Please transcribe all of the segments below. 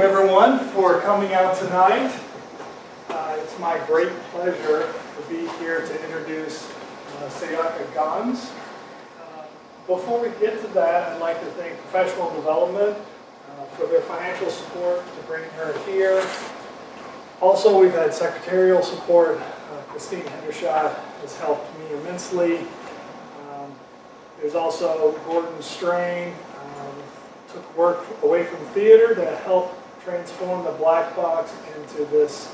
everyone for coming out tonight. It's my great pleasure to be here to introduce Sayaka Ganz. Before we get to that, I'd like to thank Professional Development for their financial support to bring her here. Also, we've had secretarial support. Christine Hendershot has helped me immensely. There's also Gordon Strain, took work away from theater to help transform the black box into this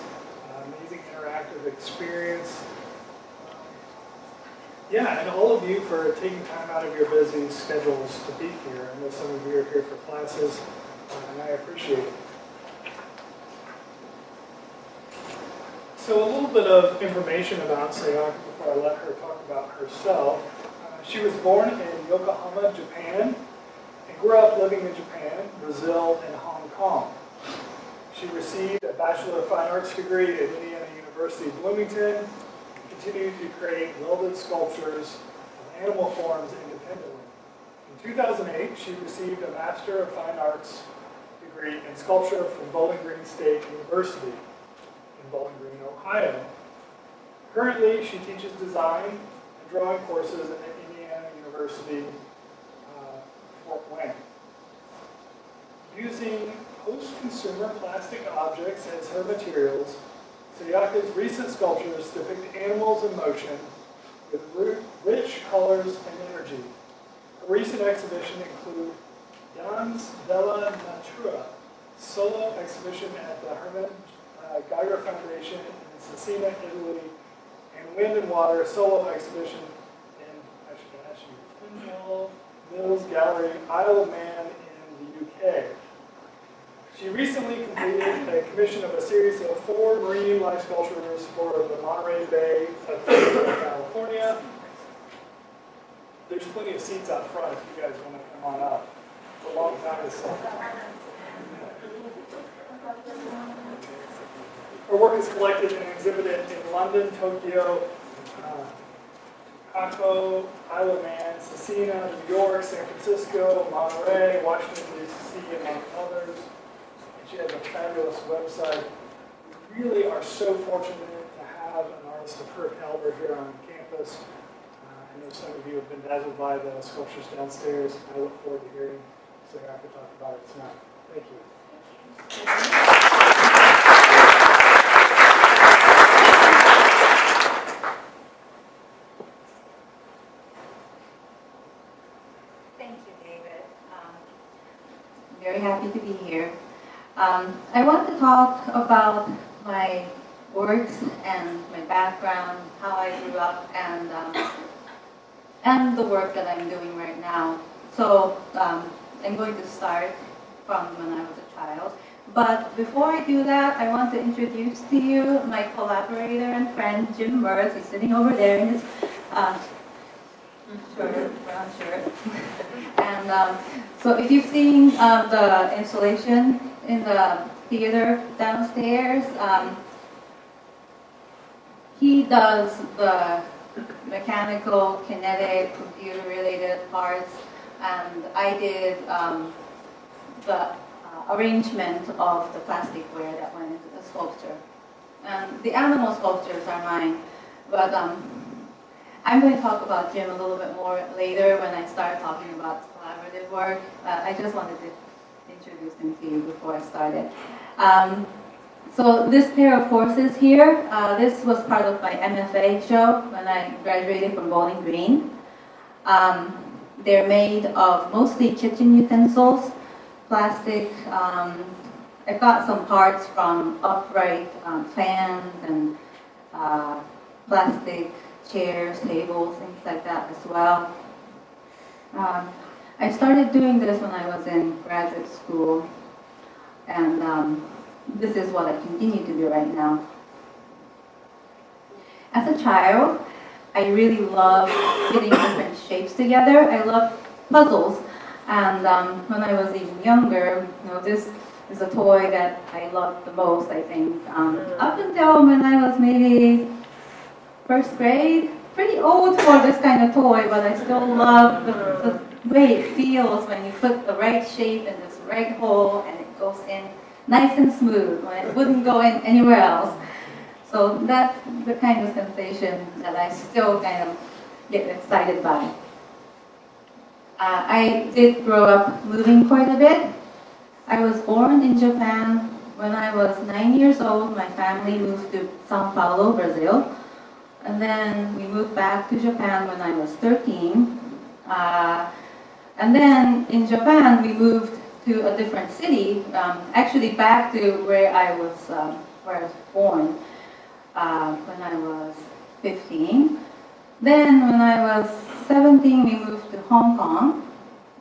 amazing interactive experience. And all of you for taking time out of your busy schedules to be here. I know some of you are here for classes, and I appreciate it. So a little bit of information about Sayaka before I let her talk about herself. She was born in Yokohama, Japan, and grew up living in Japan, Brazil, and Hong Kong. She received a Bachelor of Fine Arts degree at Indiana University, Bloomington, and continued to create welded sculptures of animal forms independently. In 2008, she received a Master of Fine Arts degree in sculpture from Bowling Green State University in Bowling Green, Ohio. Currently, she teaches design and drawing courses at Indiana University, Fort Wayne. Using post-consumer plastic objects as her materials, Sayaka's recent sculptures depict animals in motion with rich colors and energy. Her recent exhibition include Dans della Natura, solo exhibition at the Herman Geiger Foundation in Cesena, Italy, and Wind and Water solo exhibition in Windmill Mills Gallery, Isle of Man in the UK. She recently completed a commission of a series of 4 marine life sculptures for the Monterey Bay of California. There's plenty of seats out front if you guys want to come on up. It's a long time to sit. Her work is collected and exhibited in London, Tokyo, Chicago, Isle of Man, Cesena, New York, San Francisco, Monterey, Washington, D.C., among others. And she has a fabulous website. We really are so fortunate to have an artist of her caliber here on campus. I know some of you have been dazzled by the sculptures downstairs. I look forward to hearing Sayaka talk about it tonight. Thank you. Very happy to be here. I want to talk about my works and my background, how I grew up, and the work that I'm doing right now. So I'm going to start from when I was a child. But before I do that, I want to introduce to you my collaborator and friend, Jim Merz. He's sitting over there in his brown shirt. And so if you've seen the installation in the theater downstairs, he does the mechanical, kinetic, computer-related parts, and I did the arrangement of the plasticware that went into the sculpture. And the animal sculptures are mine, but I'm going to talk about Jim a little bit more later when I start talking about collaborative work. I just wanted to introduce him to you before I started. So this pair of horses here, this was part of my MFA show when I graduated from Bowling Green. They're made of mostly kitchen utensils, plastic. I got some parts from upright fans and plastic chairs, tables, things like that as well. I started doing this when I was in graduate school, and this is what I continue to do right now. As a child, I really loved putting different shapes together. I loved puzzles, and when I was even younger, this is a toy that I loved the most, I think. Up until when I was maybe first grade, pretty old for this kind of toy, but I still love the way it feels when you put the right shape in this right hole and it goes in nice and smooth, when it wouldn't go in anywhere else. So that's the kind of sensation that I still kind of get excited by. I did grow up moving quite a bit. I was born in Japan. When I was 9 years old, my family moved to Sao Paulo, Brazil. And then we moved back to Japan when I was 13. And then in Japan, we moved to a different city, actually back to where I was born when I was 15. Then when I was 17, we moved to Hong Kong.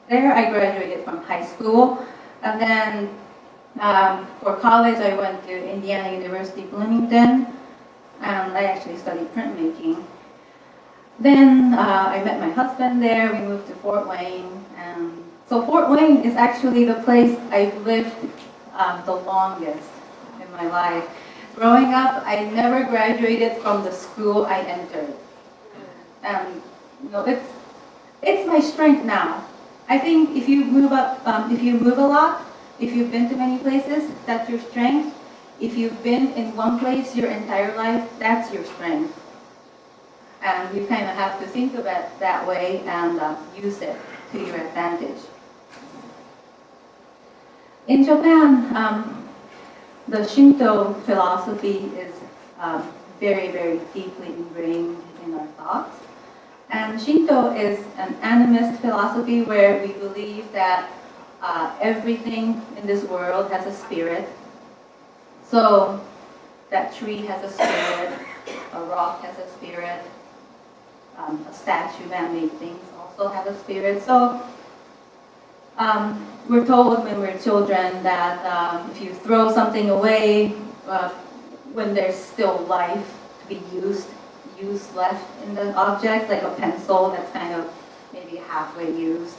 There I graduated from high school. And then for college, I went to Indiana University, Bloomington. And I actually studied printmaking. Then I met my husband there. We moved to Fort Wayne. And so Fort Wayne is actually the place I've lived the longest in my life. Growing up, I never graduated from the school I entered. And it's my strength now. I think if you move up, if you move a lot, if you've been to many places, that's your strength. If you've been in one place your entire life, that's your strength. And you kind of have to think of it that way and use it to your advantage. In Japan, the Shinto philosophy is very, very deeply ingrained in our thoughts. And Shinto is an animist philosophy where we believe that everything in this world has a spirit. So that tree has a spirit, a rock has a spirit, a statue, man-made things also have a spirit. So we're told when we're children that if you throw something away when there's still life to be used, use left in the object, like a pencil that's kind of maybe halfway used.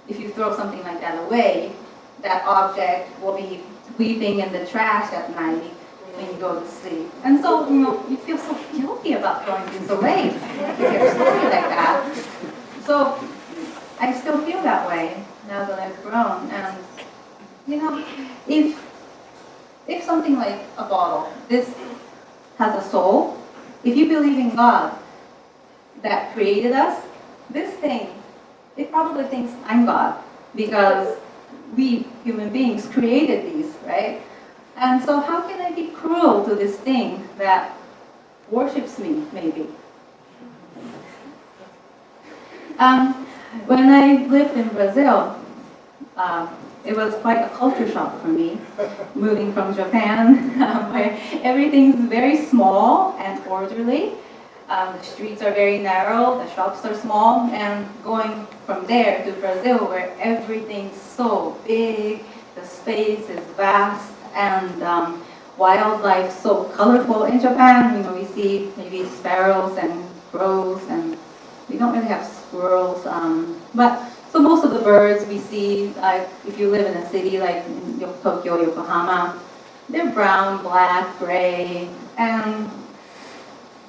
If you throw something like that away, that object will be weeping in the trash at night when you go to sleep. And so, you feel so guilty about throwing things away if you're a story like that. So I still feel that way now that I've grown. And, if something like a bottle, this has a soul, if you believe in God that created us, this thing, it probably thinks I'm God because we human beings created these, right? And so how can I be cruel to this thing that worships me, maybe? When I lived in Brazil, it was quite a culture shock for me, moving from Japan, where everything's very small and orderly. The streets are very narrow, the shops are small, and going from there to Brazil, where everything's so big, the space is vast, and wildlife so colorful. In Japan, we see maybe sparrows and crows, and we don't really have squirrels, so most of the birds we see, if you live in a city like in Tokyo, Yokohama, they're brown, black, gray, and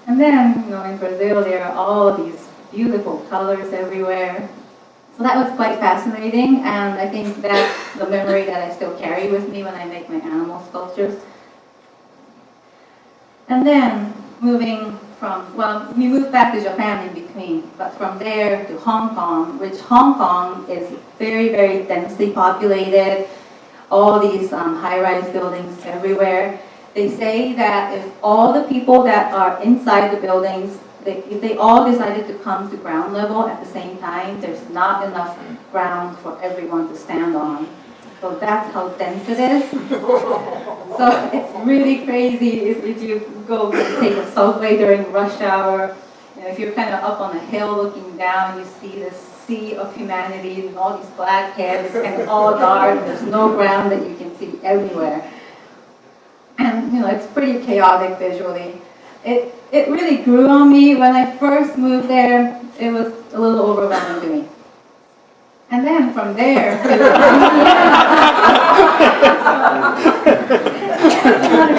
then, in Brazil, there are all these beautiful colors everywhere. So that was quite fascinating, and I think that's the memory that I still carry with me when I make my animal sculptures. And then, we moved back to Japan in between, but from there to Hong Kong, which Hong Kong is very, very densely populated, all these high-rise buildings everywhere. They say that if all the people that are inside the buildings, if they all decided to come to ground level at the same time, there's not enough ground for everyone to stand on. So that's how dense it is. So it's really crazy if you go take a subway during rush hour. If you're kind of up on a hill looking down, you see this sea of humanity and all these black heads, kind of all dark. There's no ground that you can see everywhere. And, it's pretty chaotic visually. It really grew on me. When I first moved there, it was a little overwhelming to me. And then from there, another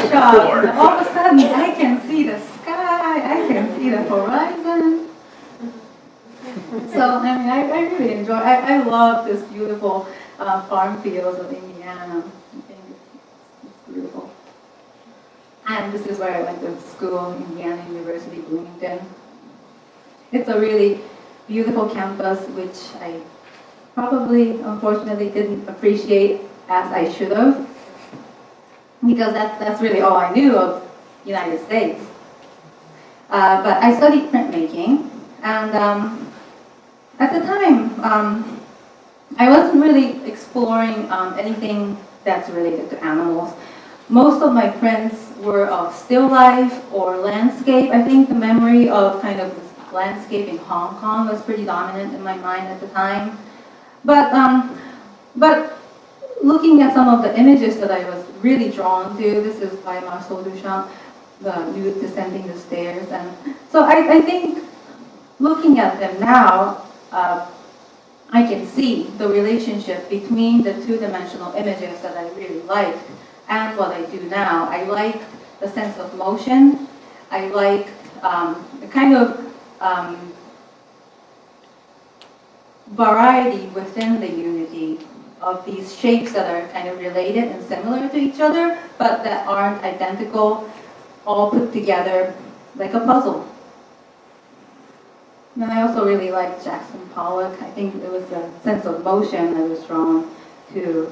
shock. All of a sudden, I can see the sky, I can see the horizon. So, I really enjoy, I love this beautiful farm fields of Indiana. I think it's beautiful. And this is where I went to school, Indiana University, Bloomington. It's a really beautiful campus, which I probably, unfortunately, didn't appreciate as I should have, because that's really all I knew of United States. But I studied printmaking, and at the time, I wasn't really exploring anything that's related to animals. Most of my prints were of still life or landscape. I think the memory of kind of this landscape in Hong Kong was pretty dominant in my mind at the time. But looking at some of the images that I was really drawn to, this is by Marcel Duchamp, the nude descending the stairs. And so I think looking at them now, I can see the relationship between the two-dimensional images that I really liked and what I do now. I liked the sense of motion. I liked the kind of variety within the unity of these shapes that are kind of related and similar to each other, but that aren't identical, all put together like a puzzle. And I also really liked Jackson Pollock. I think it was the sense of motion I was drawn to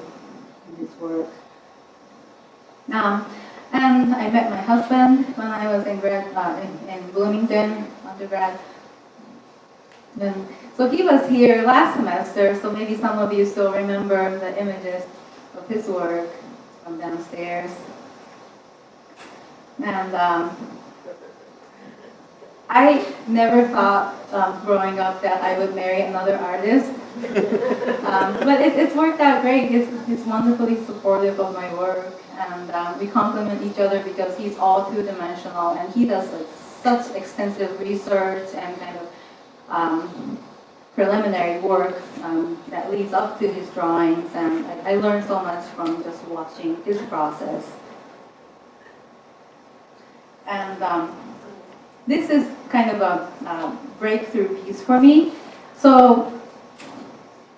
in his work. And I met my husband when I was in Bloomington, undergrad. And so he was here last semester, so maybe some of you still remember the images of his work from downstairs. And I never thought growing up that I would marry another artist. But it's worked out great. He's wonderfully supportive of my work, and we complement each other because he's all two-dimensional, and he does like such extensive research and kind of preliminary work that leads up to his drawings, and I learned so much from just watching his process. And this is kind of a breakthrough piece for me. So,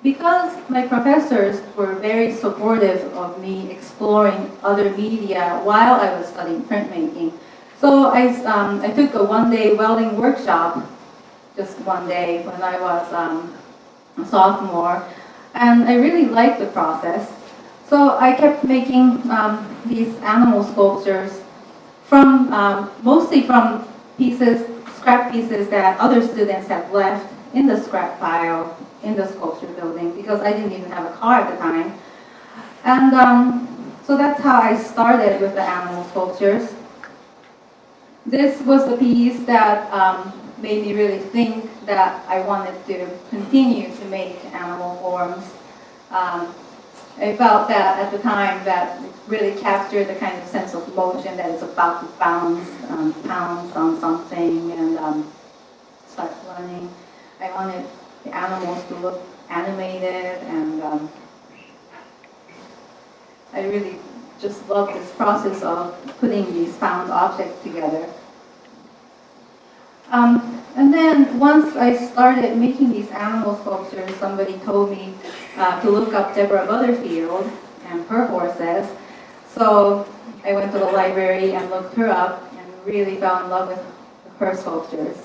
because my professors were very supportive of me exploring other media while I was studying printmaking, so I took a one-day welding workshop, just one day when I was a sophomore, and I really liked the process. So I kept making these animal sculptures from mostly from scrap pieces that other students had left in the scrap pile in the sculpture building, because I didn't even have a car at the time. And so that's how I started with the animal sculptures. This was the piece that made me really think that I wanted to continue to make animal forms. I felt that at the time that it really captured the kind of sense of motion that is about to pounce on something and start running. I wanted the animals to look animated, and I really just love this process of putting these found objects together. And then once I started making these animal sculptures, somebody told me to look up Deborah Butterfield and her horses. So I went to the library and looked her up and really fell in love with her sculptures.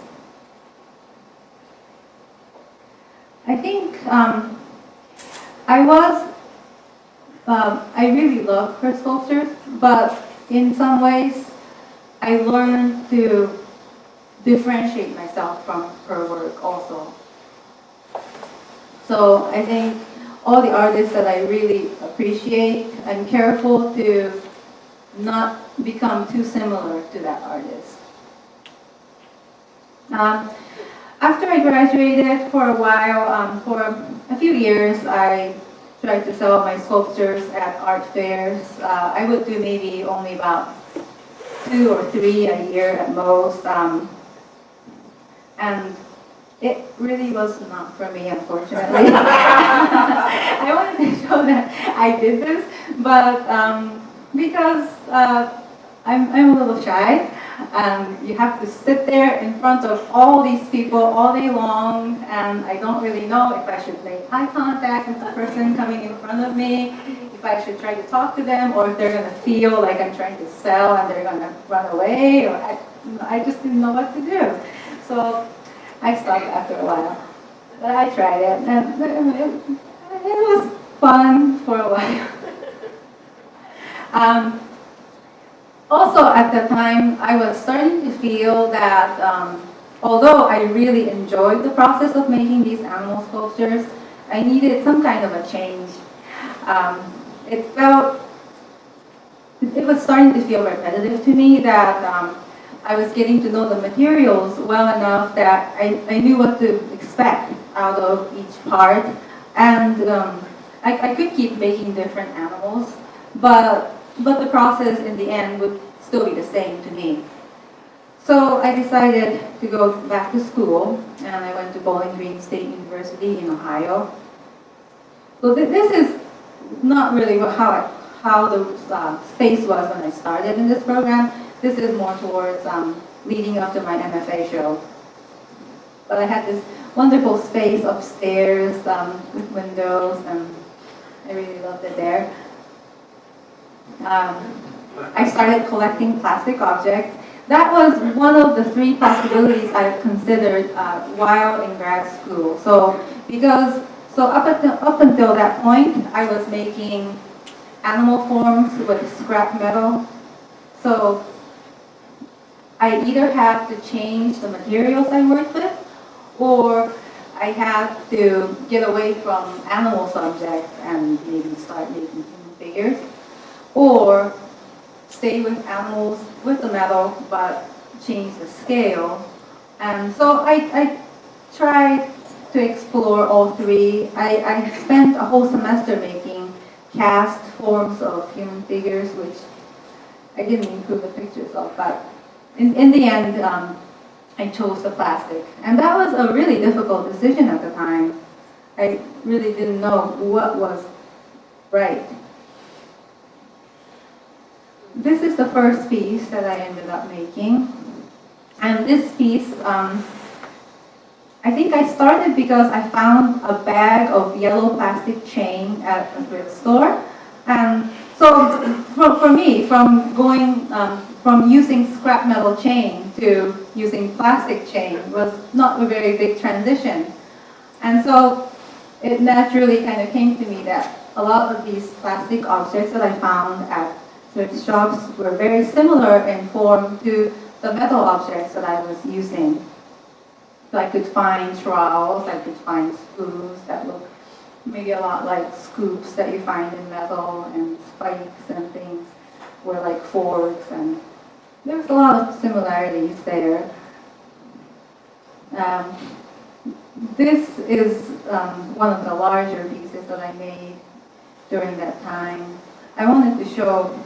I think I really love her sculptures, but in some ways I learned to differentiate myself from her work also. So I think all the artists that I really appreciate, I'm careful to not become too similar to that artist. After I graduated, for a while, for a few years, I tried to sell my sculptures at art fairs. I would do maybe only about 2 or 3 a year at most. And it really was not for me, unfortunately. I wanted to show that I did this, but because I'm a little shy, you have to sit there in front of all these people all day long, and I don't really know if I should make eye contact with the person coming in front of me, if if I should try to talk to them or if they're going to feel like I'm trying to sell and they're going to run away, or I just didn't know what to do. So I stopped after a while. But I tried it, and it was fun for a while. Also, at the time, I was starting to feel that although I really enjoyed the process of making these animal sculptures, I needed some kind of a change. It was starting to feel repetitive to me that I was getting to know the materials well enough that I knew what to expect out of each part. And I could keep making different animals, but the process in the end would still be the same to me. So I decided to go back to school, and I went to Bowling Green State University in Ohio. So this is not really how the space was when I started in this program. This is more towards leading up to my MFA show. But I had this wonderful space upstairs with windows, and I really loved it there. I started collecting plastic objects. That was one of the 3 possibilities I considered while in grad school. So up until that point, I was making animal forms with scrap metal. So I either had to change the materials I worked with, or I had to get away from animal subjects and maybe start making human figures, or stay with animals with the metal but change the scale. And so I tried to explore all 3. I spent a whole semester making cast forms of human figures, which I didn't include the pictures of, but in the end, I chose the plastic. And that was a really difficult decision at the time. I really didn't know what was right. This is the first piece that I ended up making. And this piece, I think I started because I found a bag of yellow plastic chain at a thrift store. And so for me, from using scrap metal chain to using plastic chain was not a very big transition. And so it naturally kind of came to me that a lot of these plastic objects that I found at thrift shops were very similar in form to the metal objects that I was using. So I could find trowels, I could find spoons that look maybe a lot like scoops that you find in metal, and spikes and things were like forks, and there's a lot of similarities there. This is one of the larger pieces that I made during that time. I wanted to show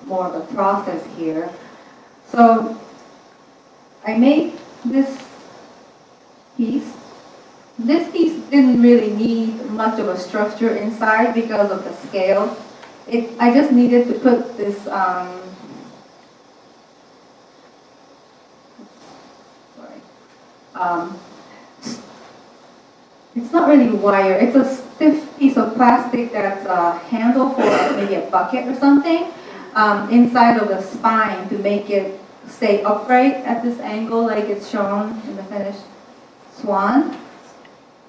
more of the process here. So I made this piece. This piece didn't really need much of a structure inside because of the scale. I just needed to put this, it's not really wire, it's a stiff piece of plastic that's a handle for maybe a bucket or something, inside of the spine to make it stay upright at this angle like it's shown in the finished swan.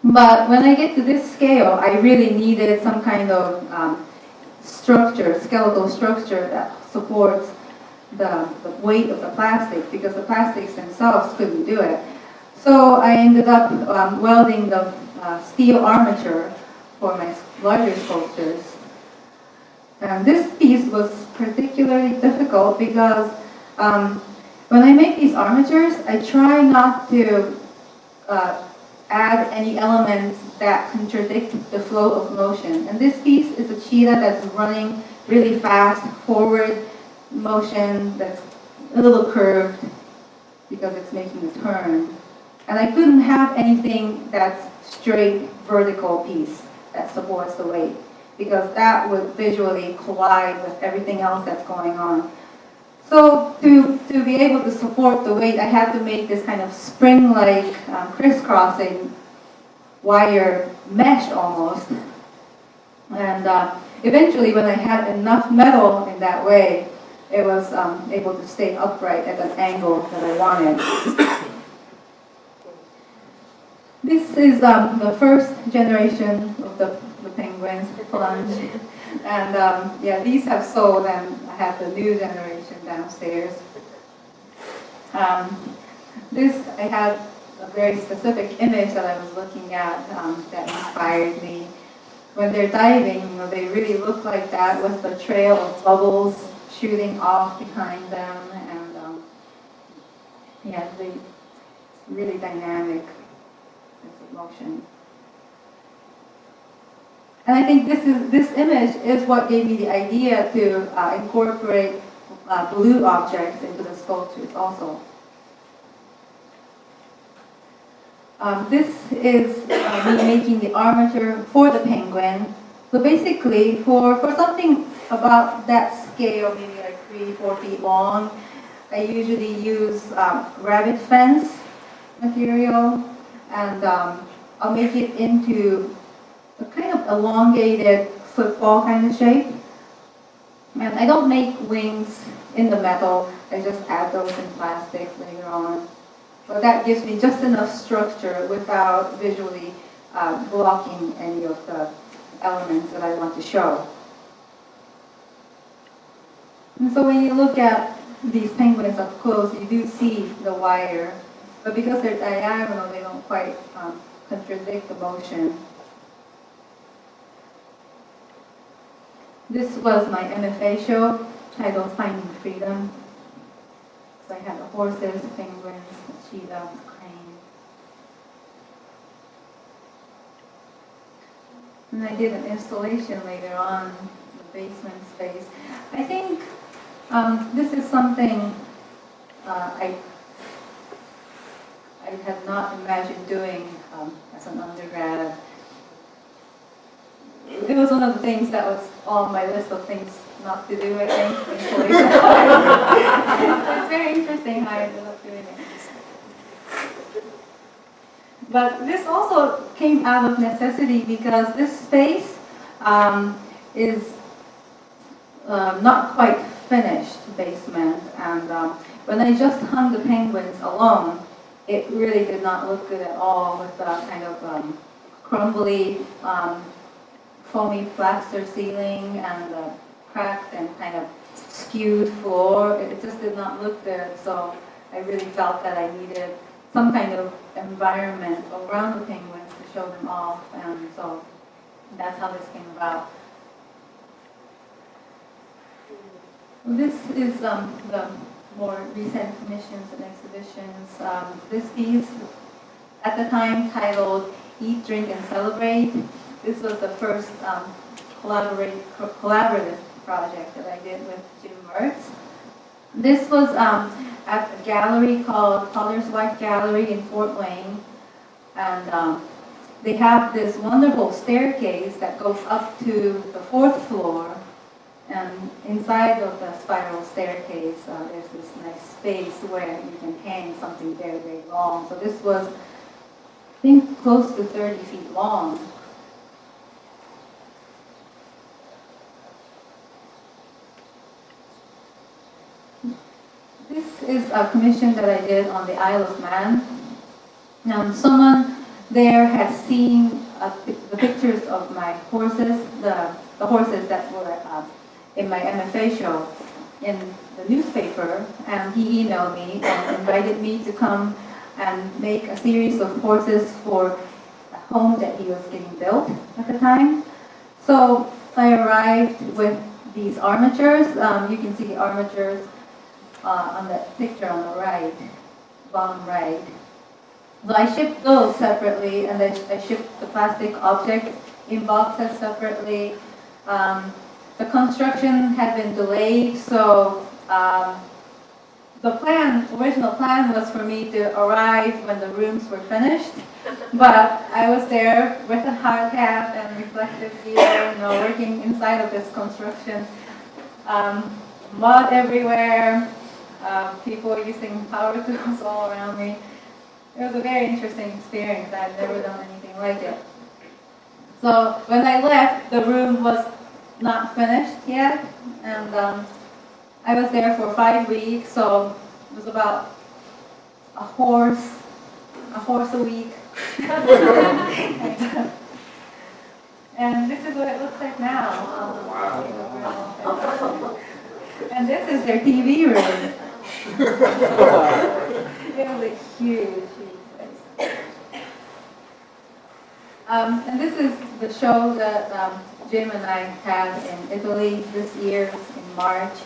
But when I get to this scale, I really needed some kind of structure, skeletal structure that supports the weight of the plastic, because the plastics themselves couldn't do it. So I ended up welding the steel armature for my larger sculptures. And this piece was particularly difficult because when I make these armatures, I try not to add any elements that contradict the flow of motion. And this piece is a cheetah that's running really fast, forward motion that's a little curved because it's making a turn. And I couldn't have anything that's straight vertical piece that supports the weight, because that would visually collide with everything else that's going on. So to be able to support the weight, I had to make this kind of spring-like crisscrossing wire mesh almost. And eventually, when I had enough metal in that way, it was able to stay upright at an angle that I wanted. This is the first generation of the penguins plunge. And yeah, these have sold, and I have the new generation downstairs. This, I had a very specific image that I was looking at that inspired me. When they're diving, you know, they really look like that with the trail of bubbles shooting off behind them, and yeah, they really dynamic sense of motion. And I think this image is what gave me the idea to incorporate blue objects into the sculptures also. This is me making the armature for the penguin. So basically, for something about that scale, maybe like 3-4 feet long, I usually use rabbit fence material, and I'll make it into a kind of elongated football kind of shape. And I don't make wings in the metal, I just add those in plastic later on. So that gives me just enough structure without visually blocking any of the elements that I want to show. And so when you look at these penguins up close, you do see the wire, but because they're diagonal, they don't quite contradict the motion. This was my MFA show titled Finding Freedom. So I had the horses, penguins, the cheetah, the crane. And I did an installation later on in the basement space. I think this is something I had not imagined doing as an undergrad. It was one of the things that was on my list of things not to do, I think, installation. It's very interesting how I ended up doing it. But this also came out of necessity because this space is not quite finished basement, and when I just hung the penguins alone, it really did not look good at all with the kind of crumbly, foamy plaster ceiling and the cracked and kind of skewed floor. It just did not look good, so I really felt that I needed some kind of environment around the penguins to show them off, and so that's how this came about. This is the more recent commissions and exhibitions. This piece, at the time titled Eat, Drink, and Celebrate, this was the first collaborative project that I did with Jim Mertz. This was at a gallery called Color's Wife Gallery in Fort Wayne, and they have this wonderful staircase that goes up to the 4th floor, and inside of the spiral staircase there's this nice space where you can hang something very, very long. So this was, I think, close to 30 feet long. This is a commission that I did on the Isle of Man. Someone there has seen the pictures of my horses, the horses that were in my MFA show in the newspaper, and he emailed me and invited me to come and make a series of horses for a home that he was getting built at the time. So I arrived with these armatures. You can see the armatures on the picture on the right, bottom right. So I shipped those separately, and I shipped the plastic objects in boxes separately. The construction had been delayed, so the original plan was for me to arrive when the rooms were finished, but I was there with a hard hat and reflective gear, working inside of this construction. Mud everywhere, people using power tools all around me. It was a very interesting experience. I've never done anything like it. So when I left, the room was not finished yet, and I was there for 5 weeks, so it was about a horse a week. And this is what it looks like now. And this is their TV room. It was a huge place. And this is the show that Jim and I had in Italy this year in March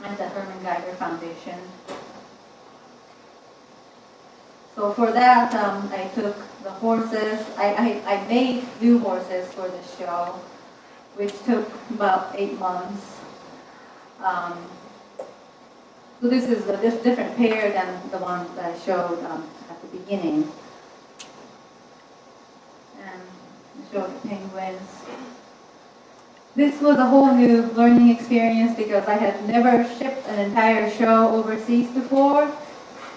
at the Herman Geiger Foundation. So for that, I took the horses. I made new horses for the show, which took about 8 months. So this is a different pair than the one that I showed at the beginning. And I showed the penguins. This was a whole new learning experience because I had never shipped an entire show overseas before.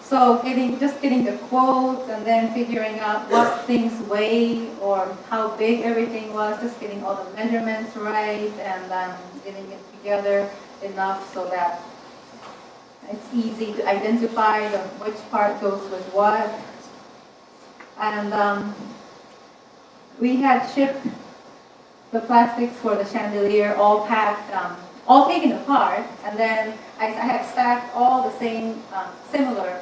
So just getting the quotes and then figuring out what things weigh or how big everything was, just getting all the measurements right and getting it together enough so that it's easy to identify which part goes with what. And we had shipped the plastics for the chandelier all packed, all taken apart, and then I had stacked all the same similar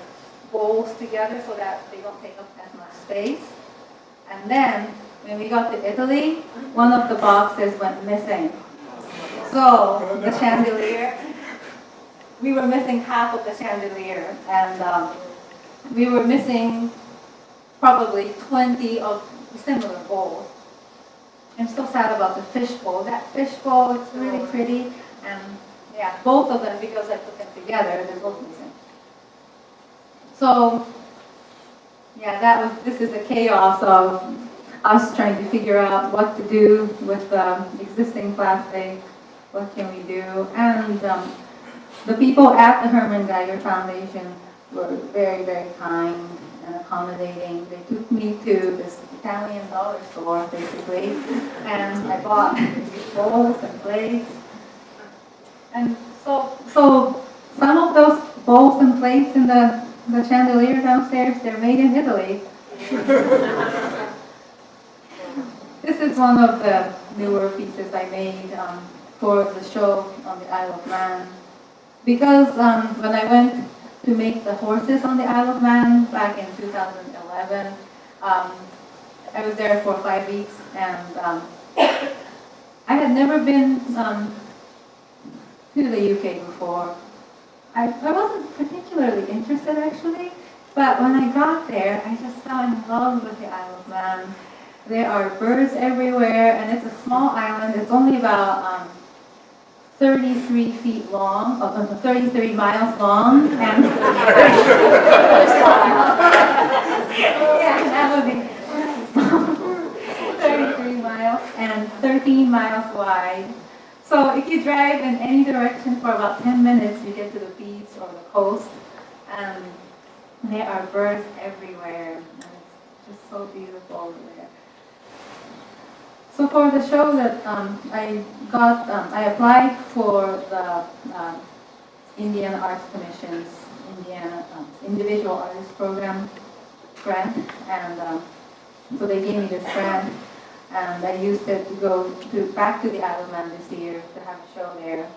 bowls together so that they don't take up as much space. And then when we got to Italy, one of the boxes went missing. So the chandelier, we were missing half of the chandelier, and we were missing probably 20 of similar bowls. I'm so sad about the fish bowl. That fish bowl, it's really pretty, and yeah, both of them, because I put them together, they're both missing. So, yeah, this is the chaos of us trying to figure out what to do with the existing plastic, what can we do, and the people at the Herman Geiger Foundation were very, very kind and accommodating. They took me to this Italian dollar store, basically, and I bought these bowls and plates. And so some of those bowls and plates in the chandelier downstairs, they're made in Italy. This is one of the newer pieces I made for the show on the Isle of Man. Because when I went to make the horses on the Isle of Man back in 2011, I was there for 5 weeks, and I had never been to the UK before. I wasn't particularly interested, actually, but when I got there, I just fell in love with the Isle of Man. There are birds everywhere, and it's a small island. It's only about 33 feet long, 33 miles long, and yeah, that would be 33 miles and 13 miles wide. So if you drive in any direction for about 10 minutes, you get to the beach or the coast, and there are birds everywhere, and it's just so beautiful over there. So for the show that I applied for the Indian Arts Commission's Indiana Individual Artist Program grant, and so they gave me this grant. And I used it to go back to the Isle of Man this year to have a show there.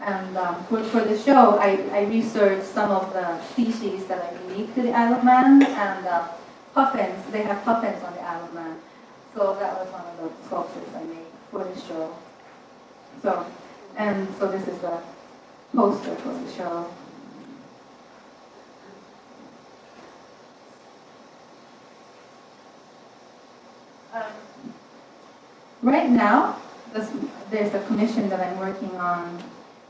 And for the show, I researched some of the species that are unique to the Isle of Man, and puffins. They have puffins on the Isle of Man. So that was one of the sculptures I made for the show. So this is the poster for the show. Right now, there's a commission that I'm working on,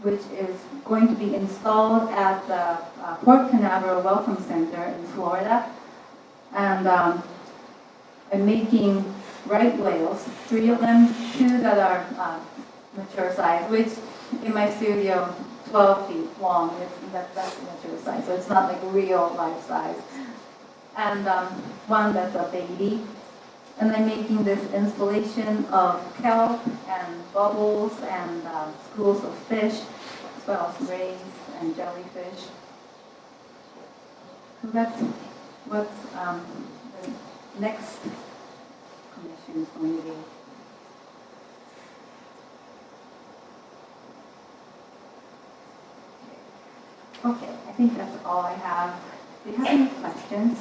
which is going to be installed at the Port Canaveral Welcome Center in Florida. And I'm making right whales, 3 of them, 2 that are mature size, which in my studio, 12 feet long. That's the mature size, so it's not like real life size. And 1 that's a baby. And I'm making this installation of kelp and bubbles and schools of fish, as well as rays and jellyfish. So that's what the next commission is going to be. Okay, I think that's all I have. Do you have any questions?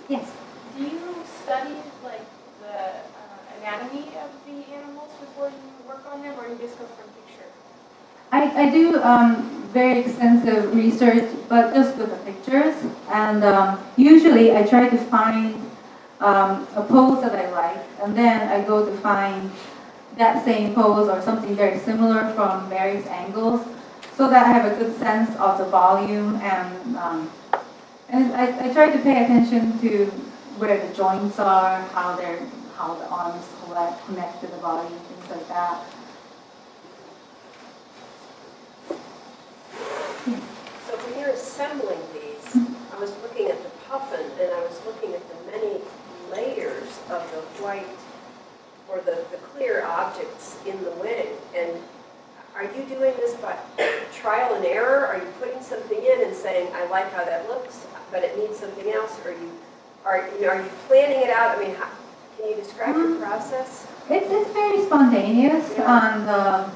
Yes. Do you study like the anatomy of the animals before you work on them, or you just go from picture? I do very extensive research, but just with the pictures. And usually I try to find a pose that I like, and then I go to find that same pose or something very similar from various angles, so that I have a good sense of the volume, and I try to pay attention to where the joints are, how the arms connect to the body, things like that. So when you're assembling these, I was looking at the puffin, and I was looking at the many layers of the white or the clear objects in the wing. And are you doing this by trial and error? Are you putting something in and saying, I like how that looks, but it needs something else? Or are you planning it out? I mean, can you describe your process? It's very spontaneous, Yeah. and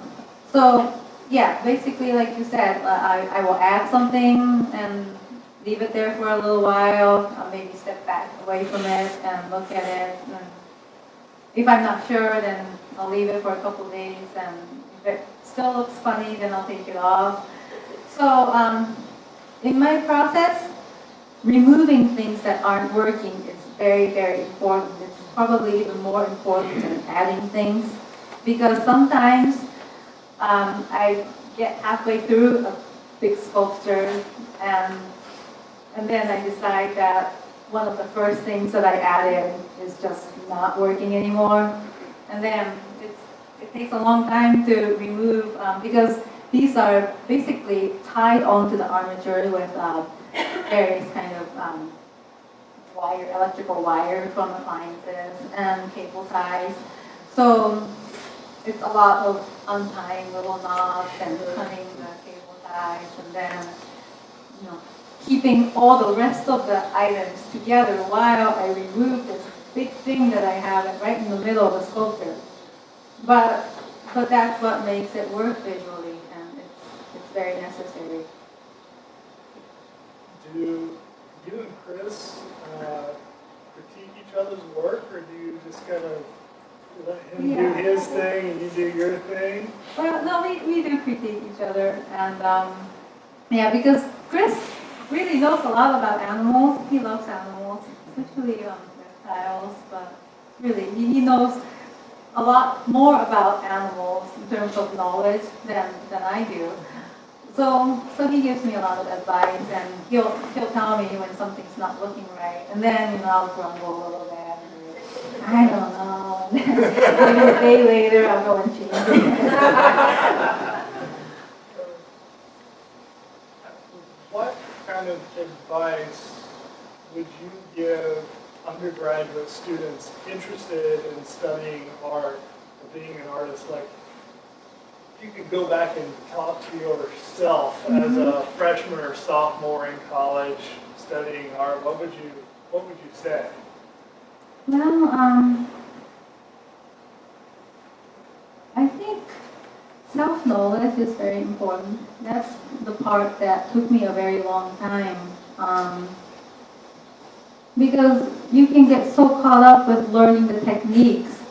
so yeah, basically like you said, I will add something and leave it there for a little while, maybe step back away from it and look at it. And if I'm not sure, then I'll leave it for a couple of days, and if it still looks funny, then I'll take it off. So in my process, removing things that aren't working is very, very important. It's probably even more important than adding things, because sometimes I get halfway through a big sculpture, and then I decide that one of the first things that I added is just not working anymore. And then it takes a long time to remove, because these are basically tied onto the armature with various kind of electrical wire from appliances and cable ties. So it's a lot of untying little knobs and cutting the cable ties, and then keeping all the rest of the items together while I remove this big thing that I have right in the middle of the sculpture. But that's what makes it work visually, and it's very necessary. Do you and Chris critique each other's work, or do you just kind of let him do his thing and you do your thing? Well, no, we do critique each other, and because Chris really knows a lot about animals. He loves animals, especially reptiles, but really he knows a lot more about animals in terms of knowledge than I do. So he gives me a lot of advice, and he'll tell me when something's not looking right, and then I'll grumble a little bit. I don't know. Maybe a day later I'll go and change it. What kind of advice would you give undergraduate students interested in studying art or being an artist? Like, if you could go back and talk to yourself as a freshman or sophomore in college studying art, what would you say? Well, I think self-knowledge is very important. That's the part that took me a very long time. Because you can get so caught up with learning the techniques,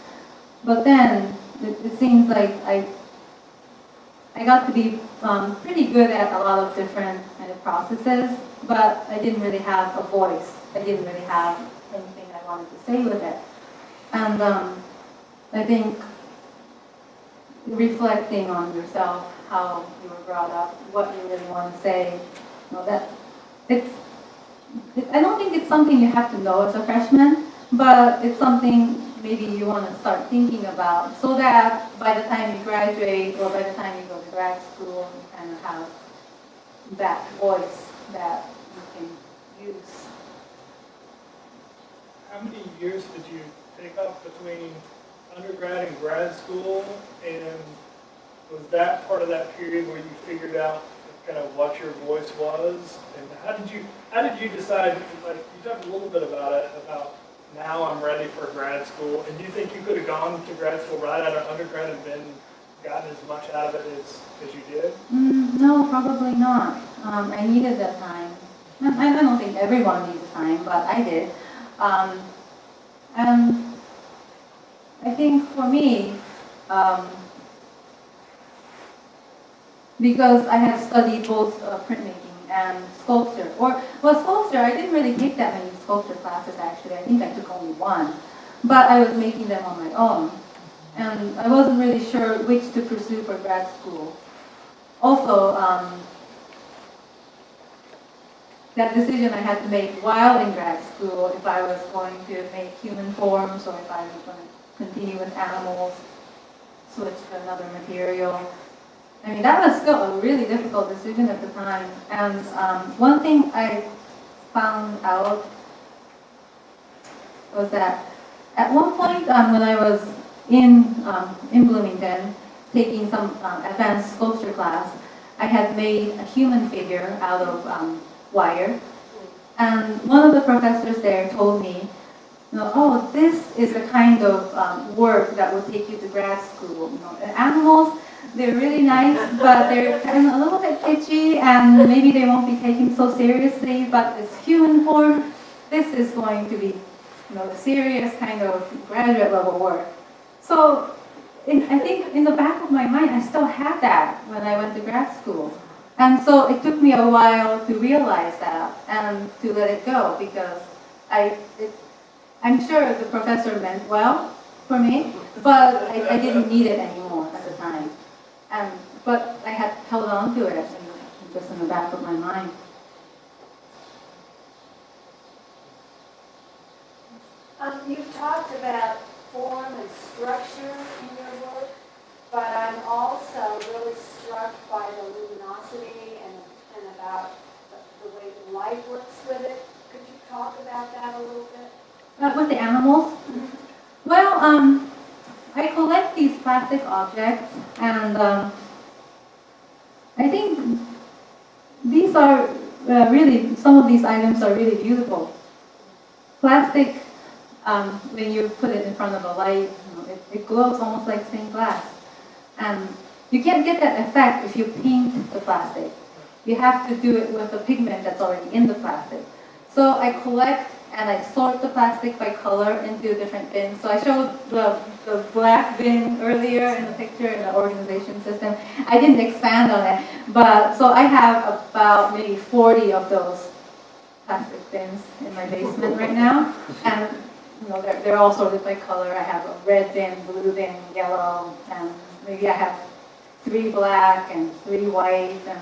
but then it seems like I got to be pretty good at a lot of different kind of processes, but I didn't really have a voice. I didn't really have anything I wanted to say with it. And I think reflecting on yourself, how you were brought up, what you really want to say, I don't think it's something you have to know as a freshman, but it's something maybe you want to start thinking about, so that by the time you graduate or by the time you go to grad school, you kind of have that voice that you can use. how many years did you take up between undergrad and grad school? And was that part of that period where you figured out kind of what your voice was? And how did you decide, like you talked a little bit about it, about now I'm ready for grad school, and do you think you could have gone to grad school right out of undergrad and gotten as much out of it as you did? No, probably not. I needed that time. I don't think everyone needs time, but I did. And I think for me, because I have studied both printmaking and sculpture, sculpture, I didn't really take that many sculpture classes actually. I think I took only one, but I was making them on my own. And I wasn't really sure which to pursue for grad school. Also, that decision I had to make while in grad school, if I was going to make human forms or if I was going to continue with animals, switch to another material. I mean, that was still a really difficult decision at the time. And one thing I found out was that at one point when I was in Bloomington, taking some advanced sculpture class, I had made a human figure out of wire. And one of the professors there told me, oh, this is the kind of work that would take you to grad school. Animals, they're really nice, but they're kind of a little bit kitschy, and maybe they won't be taken so seriously, but this human form, this is going to be the serious kind of graduate level work. So I think in the back of my mind, I still had that when I went to grad school. And so it took me a while to realize that and to let it go, because I'm sure the professor meant well for me, but I didn't need it anymore at the time. But I had held on to it just in the back of my mind. You've talked about form and structure in your work, but I'm also really struck by the luminosity and about the way the light works with it. Could you talk about that a little bit? With the animals? Well, I collect these plastic objects, and I think these are really, some of these items are really beautiful. Plastic, when you put it in front of the light, it glows almost like stained glass. And you can't get that effect if you paint the plastic. You have to do it with the pigment that's already in the plastic. So I collect and I sort the plastic by color into different bins. So I showed the black bin earlier in the picture in the organization system. I didn't expand on it, but so I have about maybe 40 of those plastic bins in my basement right now. And they're all sorted by color. I have a red bin, blue bin, yellow, and maybe I have 3 black and 3 white, and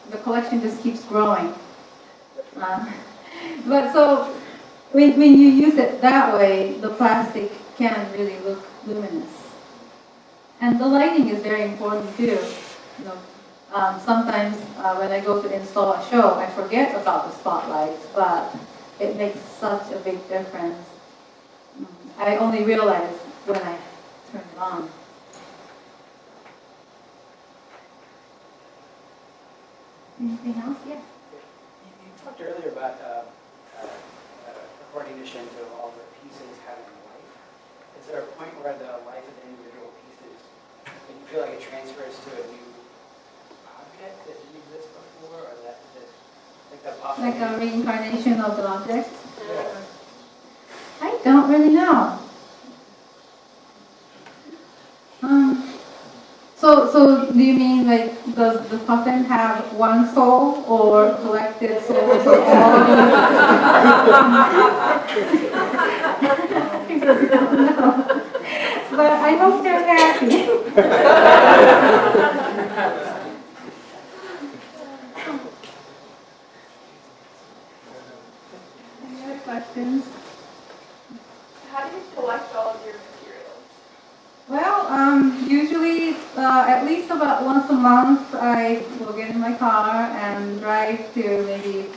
the collection just keeps growing. But so when you use it that way, the plastic can really look luminous. And the lighting is very important too. Sometimes when I go to install a show, I forget about the spotlights, but it makes such a big difference. I only realize when I turn it on. Anything else? Yes. You talked earlier about coordination to all the pieces having life. Is there a point where the life of the individual pieces, you feel like it transfers to a new object that didn't exist before, or that like the possible? Like a reincarnation of the object? Yeah. I don't really know. So do you mean like does the puffin have one soul or collective souls of all of these? I really don't know. But I hope they're happy. Any other questions? How do you collect all of your materials? Well, usually at least about once a month I will get in my car and drive to maybe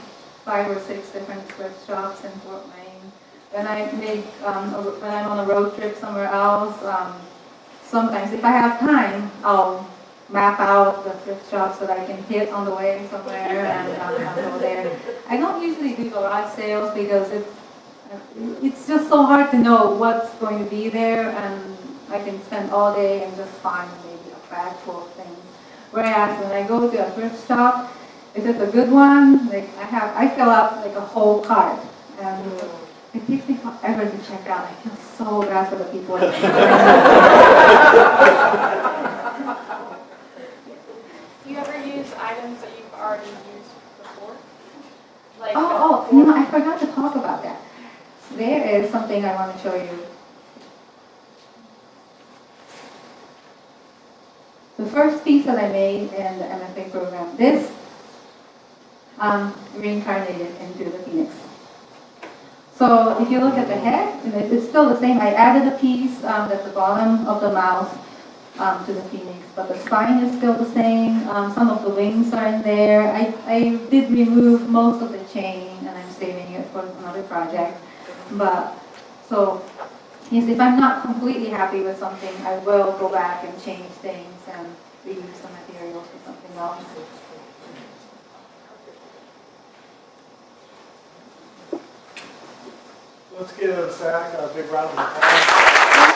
5 or 6 different thrift shops in Fort Wayne. when when I'm on a road trip somewhere else, sometimes if I have time, I'll map out the thrift shops that I can hit on the way somewhere and I'll go there. I don't usually do garage sales because it's just so hard to know what's going to be there, and I can spend all day and just find maybe a bag full of things. Whereas when I go to a thrift shop, if it's a good one, like I fill up like a whole cart, and it takes me forever to check out. I feel so bad for the people. Do you ever use items that you've already used before? Like I forgot to talk about that. There is something I want to show you. The first piece that I made in the MFA program, this reincarnated into the phoenix. So if you look at the head, it's still the same. I added a piece at the bottom of the mouth to the phoenix, but the spine is still the same. Some of the wings are in there. I did remove most of the chain, and I'm saving it for another project. But so yes, if I'm not completely happy with something, I will go back and change things and reuse the materials for something else. Let's give Sayaka a big round of applause.